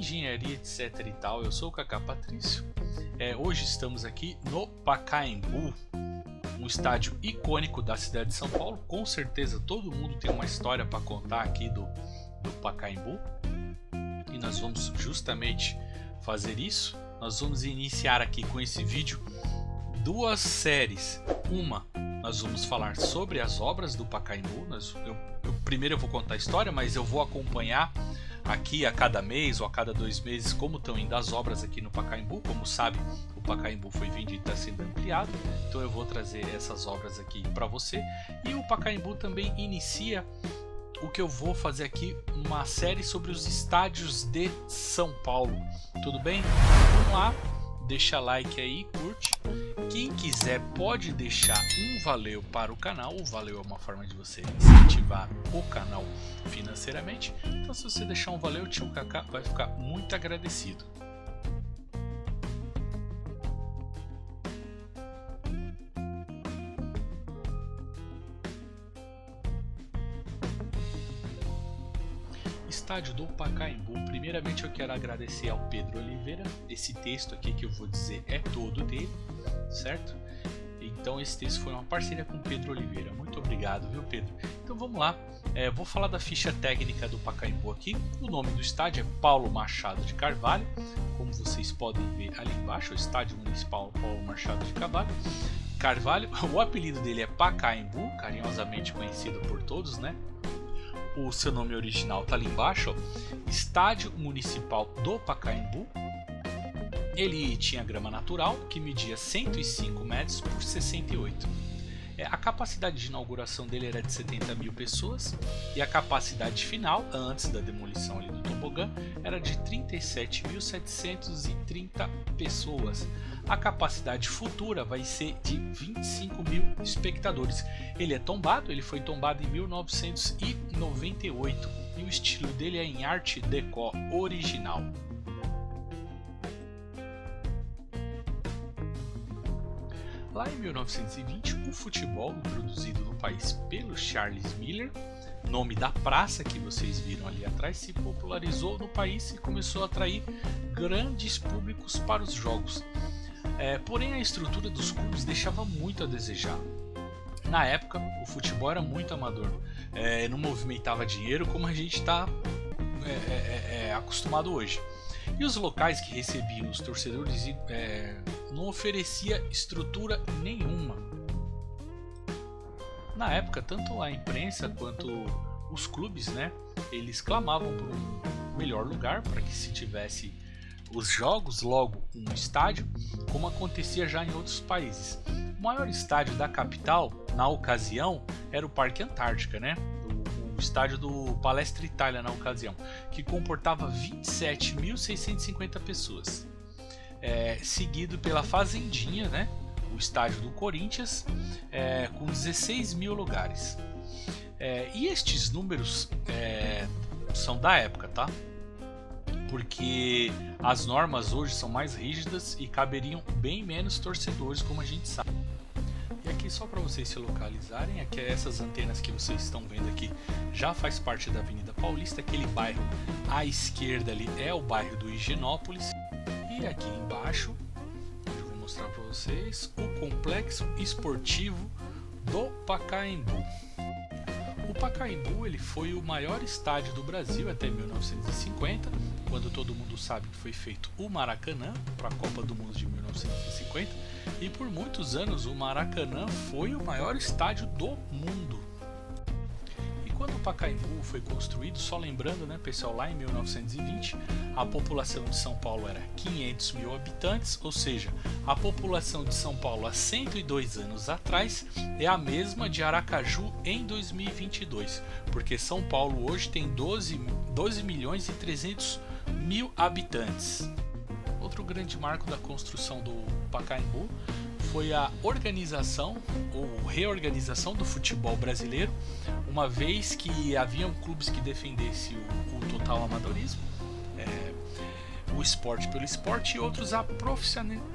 engenharia, etc e tal. Eu sou o Kaká Patrício. Hoje estamos aqui no Pacaembu, um estádio icônico da cidade de São Paulo. Com certeza todo mundo tem uma história para contar aqui do Pacaembu. E nós vamos justamente fazer isso. Nós vamos iniciar aqui com esse vídeo duas séries. Uma, nós vamos falar sobre as obras do Pacaembu. Primeiro eu vou contar a história, mas eu vou acompanhar aqui a cada mês ou a cada 2 meses como estão indo as obras aqui no Pacaembu. Como sabe, o Pacaembu foi vendido e está sendo ampliado, então eu vou trazer essas obras aqui para você. E o Pacaembu também inicia o que eu vou fazer aqui, uma série sobre os estádios de São Paulo. Tudo bem? Vamos lá, deixa like aí, curte. Quem quiser pode deixar um valeu para o canal. O valeu é uma forma de você incentivar o canal financeiramente. Então, se você deixar um valeu, o tio Kaká vai ficar muito agradecido. Estádio do Pacaembu. Primeiramente eu quero agradecer ao Pedro Oliveira. Esse texto aqui que eu vou dizer é todo dele, certo? Então esse texto foi uma parceria com o Pedro Oliveira. Muito obrigado, viu, Pedro? Então vamos lá, vou falar da ficha técnica do Pacaembu aqui. O nome do estádio é Paulo Machado de Carvalho, como vocês podem ver ali embaixo, o Estádio Municipal Paulo Machado de Carvalho. O apelido dele é Pacaembu, carinhosamente conhecido por todos, né? O seu nome original está ali embaixo, ó. Estádio Municipal do Pacaembu. Ele tinha grama natural, que media 105 metros por 68. A capacidade de inauguração dele era de 70 mil pessoas e a capacidade final, antes da demolição ali do tobogã, era de 37.730 pessoas. A capacidade futura vai ser de 25 mil espectadores. Ele é tombado, ele foi tombado em 1998 e o estilo dele é em Art Deco original. Lá em 1920, o futebol introduzido no país pelo Charles Miller, nome da praça que vocês viram ali atrás, se popularizou no país e começou a atrair grandes públicos para os jogos. Porém, a estrutura dos clubes deixava muito a desejar. Na época, o futebol era muito amador, não movimentava dinheiro como a gente está acostumado hoje. E os locais que recebiam os torcedores não oferecia estrutura nenhuma. Na época, tanto a imprensa quanto os clubes, né, eles clamavam por um melhor lugar para que se tivesse os jogos, logo um estádio, como acontecia já em outros países. O maior estádio da capital, na ocasião, era o Parque Antártica, né? O estádio do Palestra Itália na ocasião, que comportava 27.650 pessoas. Seguido pela Fazendinha, né? O estádio do Corinthians, com 16 mil lugares. E estes números são da época, tá? Porque as normas hoje são mais rígidas e caberiam bem menos torcedores, como a gente sabe. E aqui, só para vocês se localizarem, aqui essas antenas que vocês estão vendo aqui já faz parte da Avenida Paulista. Aquele bairro à esquerda ali é o bairro do Higienópolis. E aqui embaixo, eu vou mostrar para vocês o Complexo Esportivo do Pacaembu. O Pacaembu ele foi o maior estádio do Brasil até 1950, quando todo mundo sabe que foi feito o Maracanã para a Copa do Mundo de 1950, e por muitos anos o Maracanã foi o maior estádio do mundo. E quando o Pacaembu foi construído, só lembrando, né, pessoal, lá em 1920, a população de São Paulo era 500 mil habitantes, ou seja, a população de São Paulo há 102 anos atrás é a mesma de Aracaju em 2022, porque São Paulo hoje tem 12 milhões e 300 mil habitantes. Outro grande marco da construção do Pacaembu foi a organização ou reorganização do futebol brasileiro, uma vez que haviam clubes que defendessem o total amadorismo. o esporte pelo esporte e outros a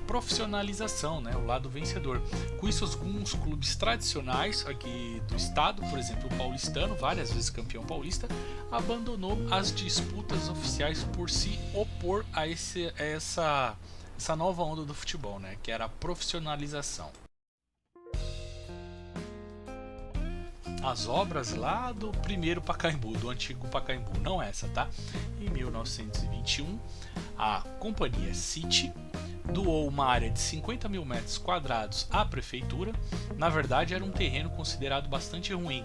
profissionalização, né, o lado vencedor. Com isso, alguns clubes tradicionais aqui do estado, por exemplo o paulistano, várias vezes campeão paulista, abandonou as disputas oficiais por se opor a essa nova onda do futebol, né, que era a profissionalização. As obras lá do primeiro Pacaembu, do antigo Pacaembu, não essa, tá? Em 1921, a companhia City doou uma área de 50 mil metros quadrados à prefeitura. Na verdade, era um terreno considerado bastante ruim,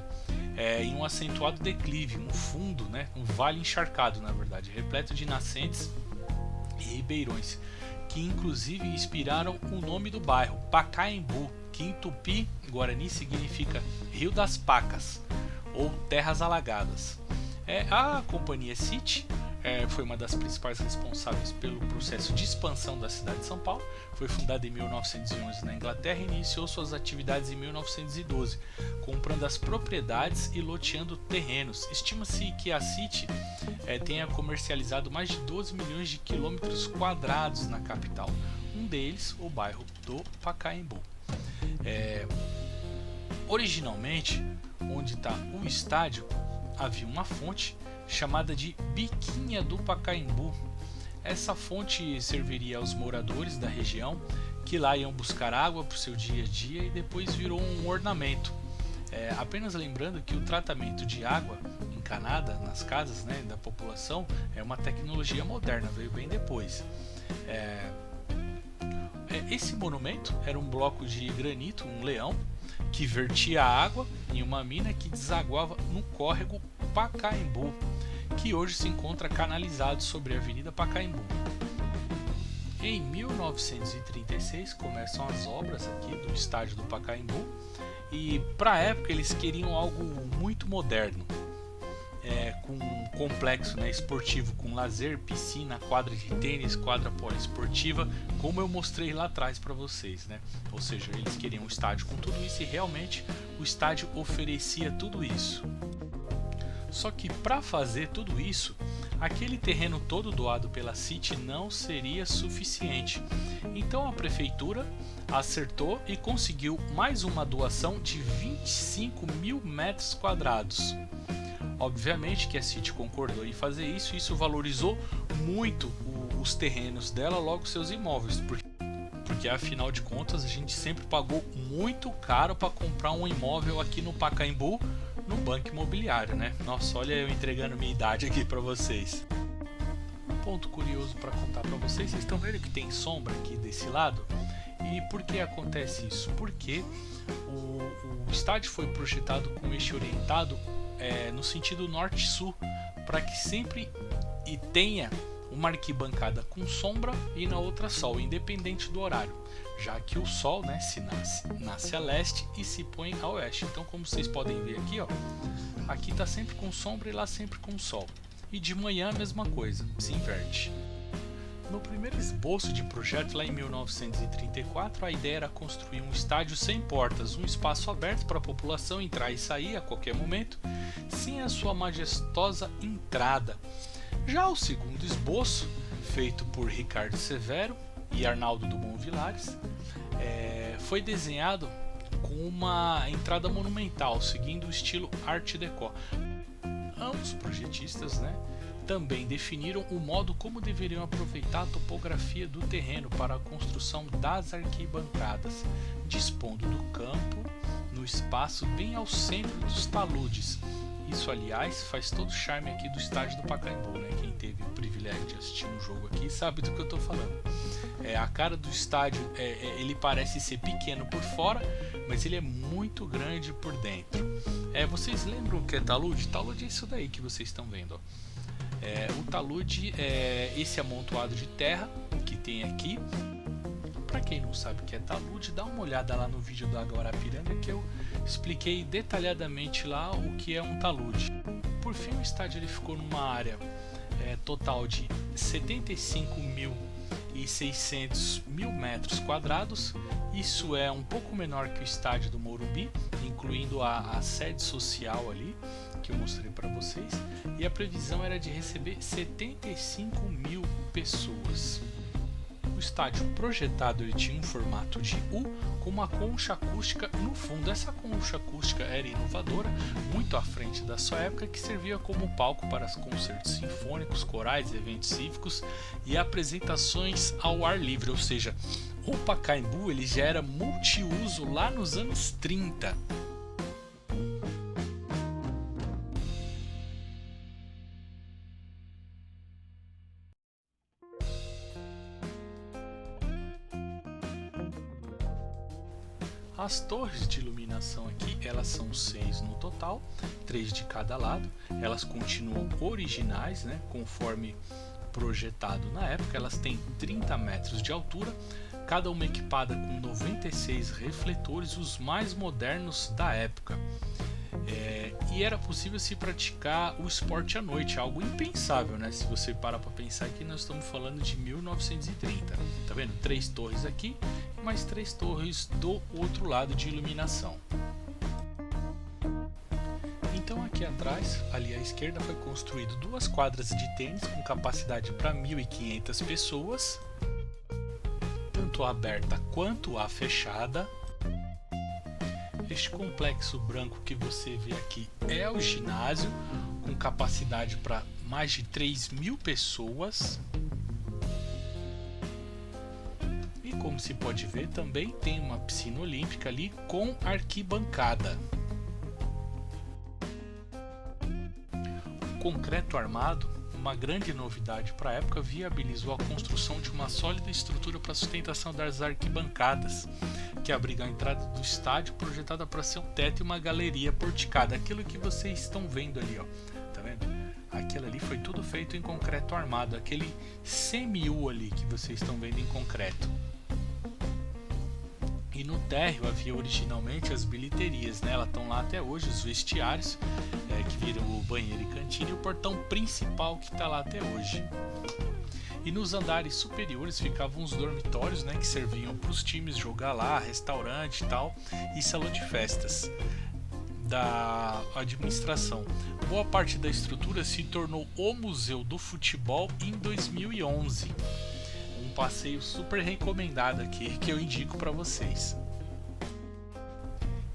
em um acentuado declive, um fundo, né, um vale encharcado, na verdade, repleto de nascentes e ribeirões, que inclusive inspiraram o nome do bairro, Pacaembu, que em tupi guarani significa Rio das Pacas ou Terras Alagadas. A companhia City foi uma das principais responsáveis pelo processo de expansão da cidade de São Paulo. Foi fundada em 1911 na Inglaterra e iniciou suas atividades em 1912, comprando as propriedades e loteando terrenos. Estima-se que a City tenha comercializado mais de 12 milhões de quilômetros quadrados na capital, um deles o bairro do Pacaembu. Originalmente, onde está o estádio, havia uma fonte chamada de Biquinha do Pacaembu. Essa fonte serviria aos moradores da região, que lá iam buscar água para o seu dia a dia, e depois virou um ornamento. Apenas lembrando que o tratamento de água encanada nas casas, né, da população é uma tecnologia moderna, veio bem depois. Esse monumento era um bloco de granito, um leão, que vertia água em uma mina que desaguava no córrego Pacaembu, que hoje se encontra canalizado sobre a Avenida Pacaembu. Em 1936 começam as obras aqui do estádio do Pacaembu, e para a época eles queriam algo muito moderno, com um complexo, né, esportivo com lazer, piscina, quadra de tênis, quadra poliesportiva, como eu mostrei lá atrás para vocês, né? Ou seja, eles queriam um estádio com tudo isso, e realmente o estádio oferecia tudo isso. Só que para fazer tudo isso, aquele terreno todo doado pela City não seria suficiente. Então a prefeitura acertou e conseguiu mais uma doação de 25 mil metros quadrados. Obviamente que a City concordou em fazer isso, e isso valorizou muito os terrenos dela, logo seus imóveis, porque afinal de contas a gente sempre pagou muito caro para comprar um imóvel aqui no Pacaembu, no banco imobiliário, né? Nossa, olha eu entregando minha idade aqui para vocês. Um ponto curioso para contar para vocês, vocês estão vendo que tem sombra aqui desse lado? E por que acontece isso? Porque o estádio foi projetado com eixo orientado no sentido norte-sul, para que sempre tenha uma arquibancada com sombra e na outra sol, independente do horário, já que o sol, né, se nasce a leste e se põe a oeste. Então, como vocês podem ver aqui, aqui está sempre com sombra e lá sempre com sol, e de manhã a mesma coisa, se inverte. No primeiro esboço de projeto, lá em 1934, a ideia era construir um estádio sem portas, um espaço aberto para a população entrar e sair a qualquer momento, sem a sua majestosa entrada. Já o segundo esboço, feito por Ricardo Severo e Arnaldo Dumont Vilares, foi desenhado com uma entrada monumental, seguindo o estilo Art Deco. Ambos projetistas, né, também definiram o modo como deveriam aproveitar a topografia do terreno para a construção das arquibancadas, dispondo do campo no espaço bem ao centro dos taludes. Isso, aliás, faz todo o charme aqui do estádio do Pacaembu, né? Quem teve o privilégio de assistir um jogo aqui sabe do que eu estou falando. A cara do estádio, ele parece ser pequeno por fora, mas ele é muito grande por dentro. Vocês lembram o que é talude? Talude é isso daí que vocês estão vendo, ó. O talude é esse amontoado de terra que tem aqui. Para quem não sabe o que é talude, dá uma olhada lá no vídeo da Guarapiranga, que eu expliquei detalhadamente lá o que é um talude. Por fim, o estádio ele ficou numa área total de 75.100 1.600.000 metros quadrados. Isso é um pouco menor que o estádio do Morumbi, incluindo a sede social ali, que eu mostrei para vocês. E a previsão era de receber 75.000 pessoas. O estádio projetado ele tinha um formato de U com uma concha acústica no fundo. Essa concha acústica era inovadora, muito à frente da sua época, que servia como palco para concertos sinfônicos, corais, eventos cívicos e apresentações ao ar livre. Ou seja, o Pacaembu ele já era multiuso lá nos anos 30. As torres de iluminação aqui, elas são 6 no total, 3 de cada lado. Elas continuam originais, né, conforme projetado na época. Elas têm 30 metros de altura, cada uma equipada com 96 refletores, os mais modernos da época. E era possível se praticar o esporte à noite, algo impensável, né? Se você parar para pensar que nós estamos falando de 1930. Tá vendo? 3 torres aqui, mais 3 torres do outro lado de iluminação. Então aqui atrás, ali à esquerda, foi construído 2 quadras de tênis com capacidade para 1.500 pessoas, tanto a aberta quanto a fechada. Este complexo branco que você vê aqui é o ginásio, com capacidade para mais de 3.000 pessoas. E como se pode ver, também tem uma piscina olímpica ali com arquibancada. O concreto armado, uma grande novidade para a época, viabilizou a construção de uma sólida estrutura para a sustentação das arquibancadas, que abriga a entrada do estádio, projetada para ser um teto e uma galeria porticada. Aquilo que vocês estão vendo ali, ó, tá vendo? Aquilo ali foi tudo feito em concreto armado, aquele semi-U ali que vocês estão vendo em concreto. E no térreo havia originalmente as bilheterias, né? Elas estão lá até hoje, os vestiários, que viram o banheiro e cantina, e o portão principal que está lá até hoje. E nos andares superiores ficavam os dormitórios, né, que serviam para os times jogar lá, restaurante e tal, e salão de festas da administração. Boa parte da estrutura se tornou o Museu do Futebol em 2011. Um passeio super recomendado aqui que eu indico para vocês.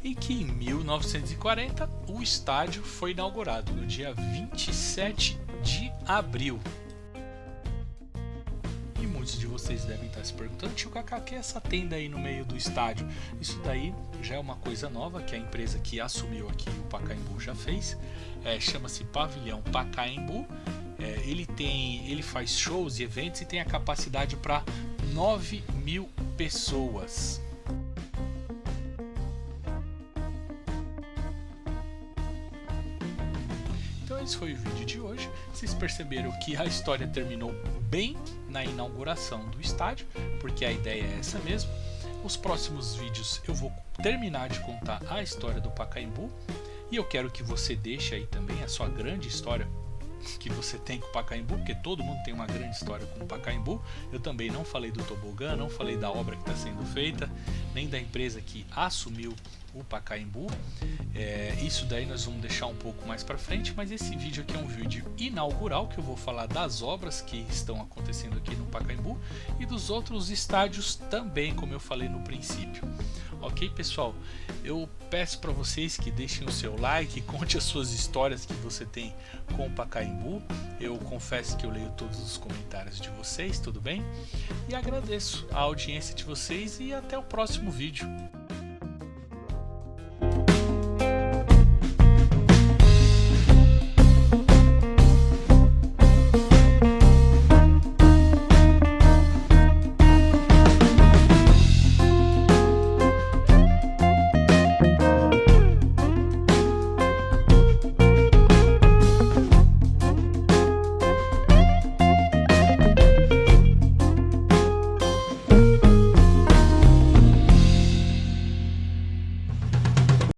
E que em 1940 o estádio foi inaugurado no dia 27 de abril. E muitos de vocês devem estar se perguntando: tio Kaká, que é essa tenda aí no meio do estádio? Isso daí já é uma coisa nova que a empresa que assumiu aqui o Pacaembu já fez. Chama-se Pavilhão Pacaembu. Ele faz shows e eventos e tem a capacidade para 9.000 pessoas. Então esse foi o vídeo de hoje. Vocês perceberam que a história terminou bem na inauguração do estádio, porque a ideia é essa mesmo. Os próximos vídeos eu vou terminar de contar a história do Pacaembu, e eu quero que você deixe aí também a sua grande história que você tem com o Pacaembu, porque todo mundo tem uma grande história com o Pacaembu. Eu também não falei do tobogã, não falei da obra que está sendo feita, nem da empresa que assumiu o Pacaembu. Isso daí nós vamos deixar um pouco mais para frente, mas esse vídeo aqui é um vídeo inaugural que eu vou falar das obras que estão acontecendo aqui no Pacaembu e dos outros estádios também, como eu falei no princípio. Ok, pessoal? Eu peço para vocês que deixem o seu like, conte as suas histórias que você tem com o Pacaembu. Eu confesso que eu leio todos os comentários de vocês, tudo bem? E agradeço a audiência de vocês e até o próximo vídeo.